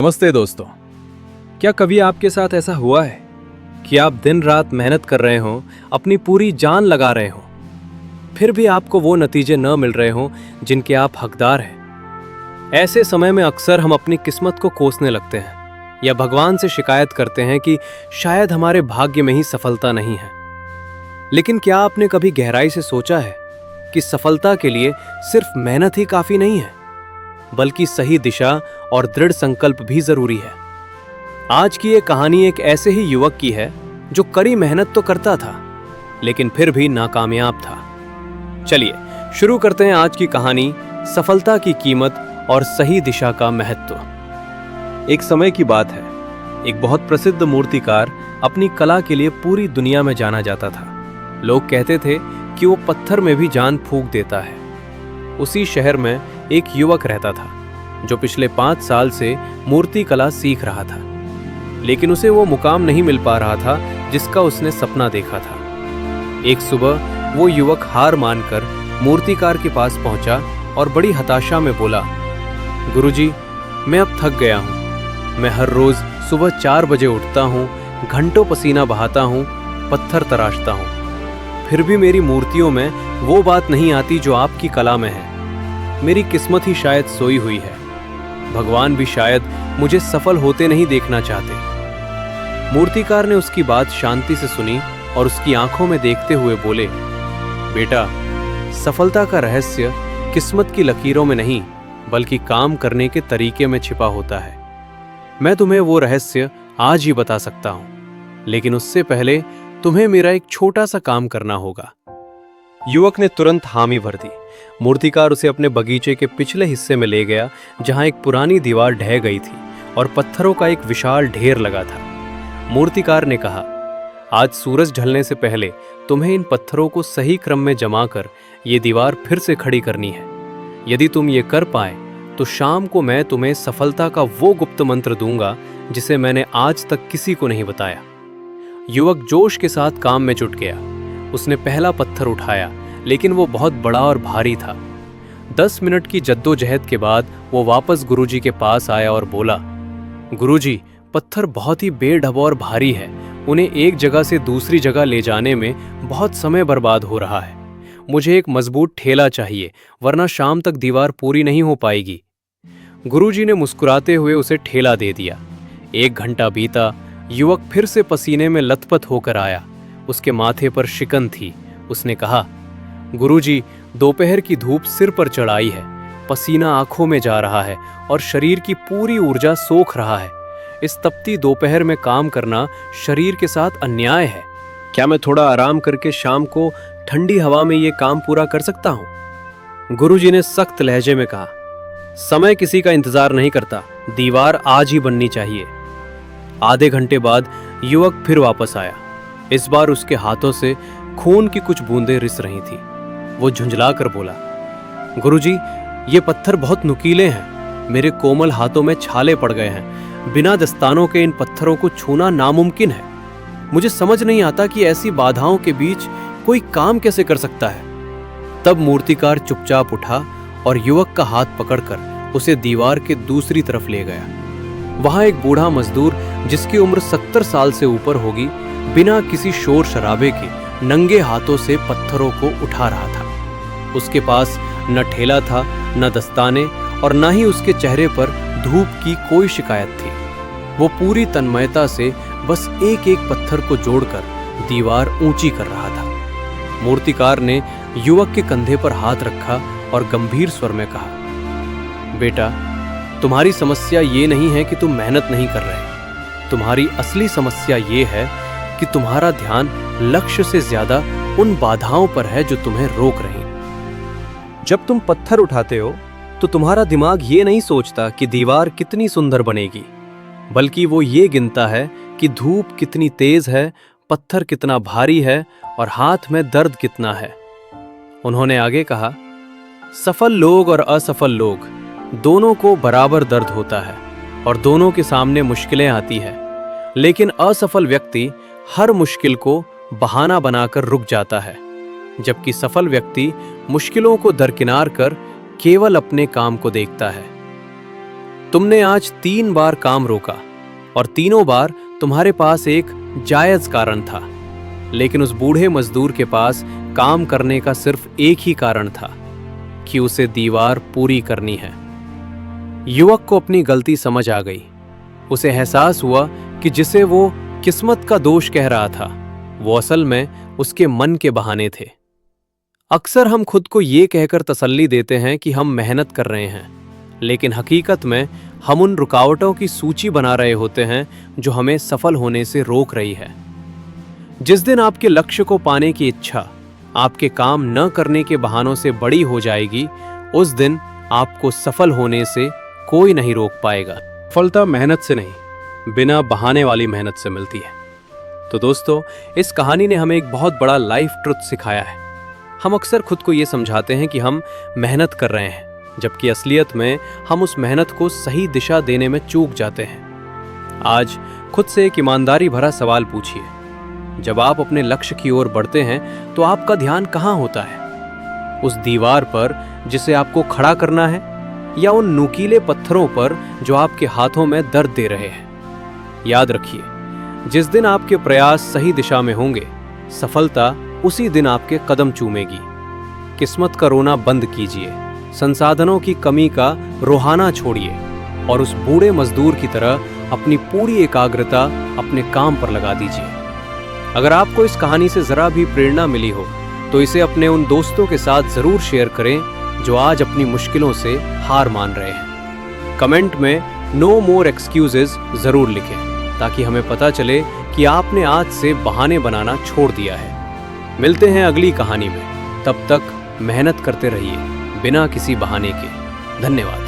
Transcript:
नमस्ते दोस्तों। क्या कभी आपके साथ ऐसा हुआ है कि आप दिन रात मेहनत कर रहे हो, अपनी पूरी जान लगा रहे हो, फिर भी आपको वो नतीजे न मिल रहे हो जिनके आप हकदार हैं? ऐसे समय में अक्सर हम अपनी किस्मत को कोसने लगते हैं या भगवान से शिकायत करते हैं कि शायद हमारे भाग्य में ही सफलता नहीं है। लेकिन क्या आपने कभी गहराई से सोचा है कि सफलता के लिए सिर्फ मेहनत ही काफी नहीं है, बल्कि सही दिशा और दृढ़ संकल्प भी जरूरी है। आज की ये कहानी एक ऐसे ही युवक की है जो कड़ी मेहनत तो करता था लेकिन फिर भी नाकामयाब था। चलिए शुरू करते हैं आज की कहानी, सफलता की कीमत और सही दिशा का महत्व। एक समय की बात है, एक बहुत प्रसिद्ध मूर्तिकार अपनी कला के लिए पूरी दुनिया में जाना जाता था। लोग कहते थे कि वो पत्थर में भी जान फूंक देता है। उसी शहर में एक युवक रहता था जो पिछले 5 साल से मूर्ति कला सीख रहा था, लेकिन उसे वो मुकाम नहीं मिल पा रहा था जिसका उसने सपना देखा था। एक सुबह वो युवक हार मानकर मूर्तिकार के पास पहुंचा और बड़ी हताशा में बोला, गुरुजी, मैं अब थक गया हूं। मैं हर रोज सुबह 4 बजे उठता हूं, घंटों पसीना बहाता हूं, पत्थर तराशता हूं, फिर भी मेरी मूर्तियों में वो बात नहीं आती जो आपकी कला में है। मेरी किस्मत ही शायद सोई हुई है। भगवान भी शायद मुझे सफल होते नहीं देखना चाहते। मूर्तिकार ने उसकी बात शांति से सुनी और उसकी आंखों में देखते हुए बोले, बेटा, सफलता का रहस्य किस्मत की लकीरों में नहीं बल्कि काम करने के तरीके में छिपा होता है। मैं तुम्हें वो रहस्य आज ही बता सकता हूं, लेकिन उससे पहले तुम्हें मेरा एक छोटा सा काम करना होगा। युवक ने तुरंत हामी भर दी। मूर्तिकार उसे अपने बगीचे के पिछले हिस्से में ले गया जहां एक पुरानी दीवार ढह गई थी और पत्थरों का एक विशाल ढेर लगा था। मूर्तिकार ने कहा, आज सूरज ढलने से पहले तुम्हें इन पत्थरों को सही क्रम में जमा कर ये दीवार फिर से खड़ी करनी है। यदि तुम ये कर पाए तो शाम को मैं तुम्हें सफलता का वो गुप्त मंत्र दूंगा जिसे मैंने आज तक किसी को नहीं बताया। युवक जोश के साथ काम में जुट गया। उसने पहला पत्थर उठाया, लेकिन वो बहुत बड़ा और भारी था। 10 मिनट की जद्दोजहद के बाद वो वापस गुरुजी के पास आया और बोला, गुरुजी, पत्थर बहुत ही बेढब और भारी है। उन्हें एक जगह से दूसरी जगह ले जाने में बहुत समय बर्बाद हो रहा है। मुझे एक मजबूत ठेला चाहिए, वरना शाम तक दीवार पूरी नहीं हो पाएगी। गुरुजी ने मुस्कुराते हुए उसे ठेला दे दिया। 1 घंटा बीता। युवक फिर से पसीने में लथपथ होकर आया। उसके माथे पर शिकन थी। उसने कहा, गुरुजी, दोपहर की धूप सिर पर चढ़ आई है, पसीना आंखों में जा रहा है और शरीर की पूरी ऊर्जा सोख रहा है। इस तपती दोपहर में काम करना शरीर के साथ अन्याय है। क्या मैं थोड़ा आराम करके शाम को ठंडी हवा में ये काम पूरा कर सकता हूं? गुरुजी ने सख्त लहजे में कहा, समय किसी का इंतजार नहीं करता, दीवार आज ही बननी चाहिए। आधे घंटे बाद युवक फिर वापस आया। इस बार उसके हाथों से खून की कुछ बूंदें रिस रही थी। वो झुंझलाकर बोला, गुरुजी, ये पत्थर बहुत नुकीले हैं। मेरे कोमल हाथों में छाले पड़ गए हैं। बिना दस्तानों के इन पत्थरों को छूना नामुमकिन है। मुझे समझ नहीं आता कि ऐसी बाधाओं के बीच कोई काम कैसे कर सकता है। तब मूर्तिकार चुपचाप उठा और युवक का हाथ पकड़कर उसे दीवार के दूसरी तरफ ले गया। वहां एक बूढ़ा मजदूर, जिसकी उम्र 70 साल से ऊपर होगी, बिना किसी शोर शराबे के नंगे हाथों से पत्थरों को उठा रहा था। उसके पास न ठेला था, न दस्ताने, और न ही उसके चेहरे पर धूप की कोई शिकायत थी। वो पूरी तन्मयता से बस एक एक पत्थर को जोड़कर दीवार ऊंची कर रहा था। मूर्तिकार ने युवक के कंधे पर हाथ रखा और गंभीर स्वर में कहा, बेटा, तुम्हारी समस्या ये नहीं है कि तुम मेहनत नहीं कर रहे। तुम्हारी असली समस्या ये है कि तुम्हारा ध्यान लक्ष्य से ज्यादा उन बाधाओं पर है जो तुम्हें रोक रही। जब तुम पत्थर उठाते हो तो तुम्हारा दिमाग ये नहीं सोचता कि दीवार कितनी सुंदर बनेगी, बल्कि वो ये गिनता है कि धूप कितनी तेज है, पत्थर कितना भारी है और हाथ में दर्द कितना है। उन्होंने आगे कहा, सफल लोग और असफल लोग दोनों को बराबर दर्द होता है और दोनों के सामने मुश्किलें आती है, लेकिन असफल व्यक्ति हर मुश्किल को बहाना बनाकर रुक जाता है, जबकि सफल व्यक्ति मुश्किलों को दरकिनार कर केवल अपने काम को देखता है। तुमने आज 3 बार काम रोका और तीनों बार तुम्हारे पास एक जायज कारण था, लेकिन उस बूढ़े मजदूर के पास काम करने का सिर्फ एक ही कारण था कि उसे दीवार पूरी करनी है। युवक को अपनी गलती समझ आ गई। उसे एहसास हुआ कि जिसे वो किस्मत का दोष कह रहा था, वो असल में उसके मन के बहाने थे। अक्सर हम खुद को ये कहकर तसल्ली देते हैं कि हम मेहनत कर रहे हैं, लेकिन हकीकत में हम उन रुकावटों की सूची बना रहे होते हैं जो हमें सफल होने से रोक रही है। जिस दिन आपके लक्ष्य को पाने की इच्छा आपके काम न करने के बहानों से बड़ी हो जाएगी, उस दिन आपको सफल होने से कोई नहीं रोक पाएगा। सफलता मेहनत से नहीं, बिना बहाने वाली मेहनत से मिलती है। तो दोस्तों, इस कहानी ने हमें एक बहुत बड़ा लाइफ ट्रुथ सिखाया है। हम अक्सर खुद को ये समझाते हैं कि हम मेहनत कर रहे हैं, जबकि असलियत में हम उस मेहनत को सही दिशा देने में चूक जाते हैं। आज खुद से एक ईमानदारी भरा सवाल पूछिए, जब आप अपने लक्ष्य की ओर बढ़ते हैं तो आपका ध्यान कहाँ होता है? उस दीवार पर जिसे आपको खड़ा करना है, या उन नुकीले पत्थरों पर जो आपके हाथों में दर्द दे रहे हैं? याद रखिए, जिस दिन आपके प्रयास सही दिशा में होंगे, सफलता उसी दिन आपके कदम चूमेगी। किस्मत का रोना बंद कीजिए, संसाधनों की कमी का रोहाना छोड़िए और उस बूढ़े मजदूर की तरह अपनी पूरी एकाग्रता अपने काम पर लगा दीजिए। अगर आपको इस कहानी से जरा भी प्रेरणा मिली हो तो इसे अपने उन दोस्तों के साथ जरूर शेयर करें जो आज अपनी मुश्किलों से हार मान रहे हैं। कमेंट में नो मोर एक्सक्यूजेज जरूर लिखें ताकि हमें पता चले कि आपने आज से बहाने बनाना छोड़ दिया है। मिलते हैं अगली कहानी में, तब तक मेहनत करते रहिए बिना किसी बहाने के। धन्यवाद।